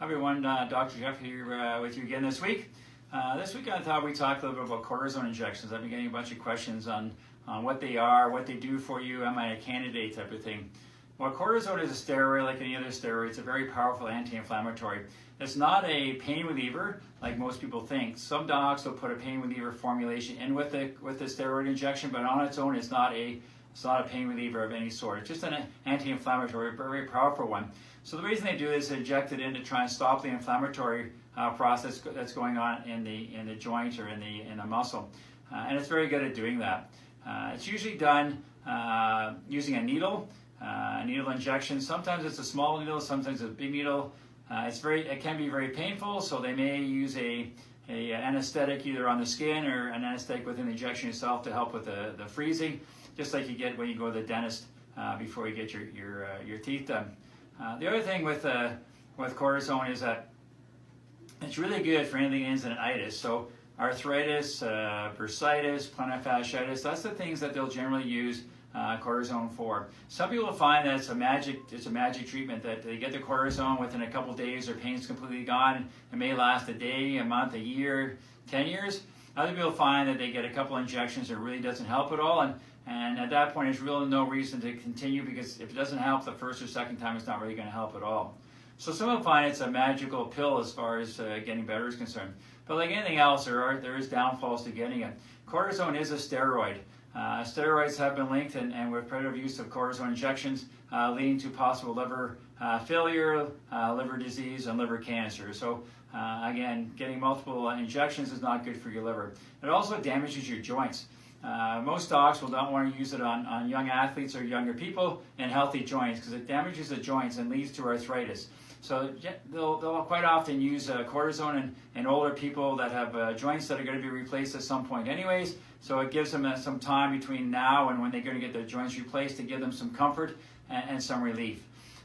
Hi everyone, Dr. Jeff here with you again this week. This week I thought we'd talk a little bit about cortisone injections. I've been getting a bunch of questions on what they are, what they do for you, am I a candidate type of thing. Well, cortisone is a steroid like any other steroid. It's a very powerful anti-inflammatory. It's not a pain reliever like most people think. Some docs will put a pain reliever formulation in with the steroid injection, but on its own it's not a pain reliever of any sort. It's just an anti-inflammatory, very powerful one. So the reason they do this is inject it in to try and stop the inflammatory process that's going on in the joint or in the muscle, and it's very good at doing that. It's usually done using a needle injection. Sometimes it's a small needle, sometimes it's a big needle. It can be very painful, so they may use a anesthetic either on the skin or an anesthetic within the injection itself to help with the freezing, just like you get when you go to the dentist before you get your teeth done. The other thing with cortisone is that it's really good for anything that ends in an itis. So arthritis, bursitis, plantar fasciitis, that's the things that they'll generally use cortisone for. Some people find that it's a magic treatment, that they get the cortisone within a couple days, their pain's completely gone. It may last a day, a month, a year, 10 years. Other people find that they get a couple injections and it really doesn't help at all, and at that point there's really no reason to continue, because if it doesn't help the first or second time, it's not really going to help at all. So some people find it's a magical pill as far as getting better is concerned. But like anything else, there is downfalls to getting it. Cortisone is a steroid. Steroids have been linked and with preventive use of cortisone injections leading to possible liver failure, liver disease, and liver cancer. So again, getting multiple injections is not good for your liver. It also damages your joints. Most docs will not want to use it on young athletes or younger people in healthy joints, because it damages the joints and leads to arthritis. So they'll quite often use cortisone in older people that have joints that are going to be replaced at some point anyways. So it gives them some time between now and when they're going to get their joints replaced to give them some comfort and some relief.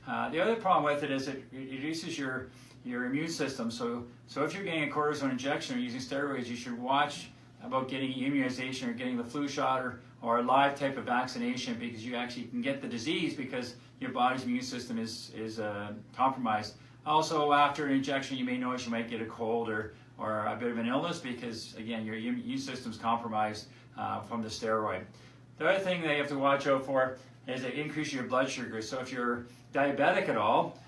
The other problem with it is it reduces your immune system. So if you're getting a cortisone injection or using steroids, you should watch about getting immunization or getting the flu shot or a live type of vaccination, because you actually can get the disease because your body's immune system is compromised. Also, after an injection, you may notice you might get a cold or a bit of an illness, because again, your immune system's compromised from the steroid. The other thing that you have to watch out for is it increases your blood sugar. So if you're diabetic at all,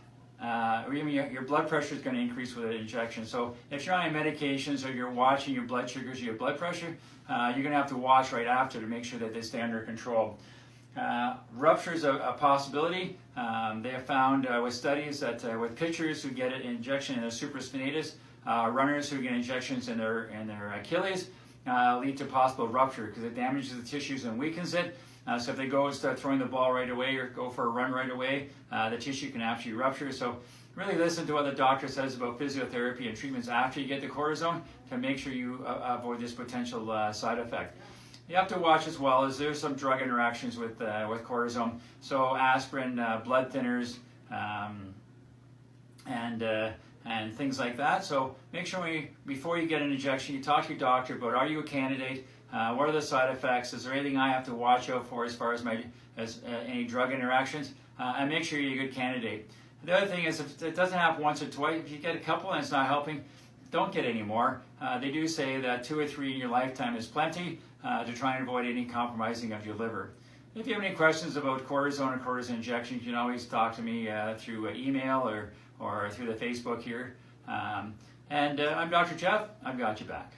or even your blood pressure is going to increase with an injection. So if you're on medications or you're watching your blood sugars or your blood pressure, you're going to have to watch right after to make sure that they stay under control. Rupture is a possibility. They have found with studies that with pitchers who get an injection in their supraspinatus, runners who get injections in their Achilles, lead to possible rupture, because it damages the tissues and weakens it. So if they go and start throwing the ball right away or go for a run right away, the tissue can actually rupture. So really listen to what the doctor says about physiotherapy and treatments after you get the cortisone to make sure you avoid this potential side effect. You have to watch as well as there's some drug interactions with cortisone. So aspirin, blood thinners, and things like that. So make sure before you get an injection, you talk to your doctor about, are you a candidate? What are the side effects? Is there anything I have to watch out for as far as any drug interactions? And make sure you're a good candidate. The other thing is, if it doesn't happen once or twice, if you get a couple and it's not helping, don't get any more. They do say that 2 or 3 in your lifetime is plenty to try and avoid any compromising of your liver. If you have any questions about cortisone or cortisone injections, you can always talk to me through email or through the Facebook here. I'm Dr. Jeff. I've got you back.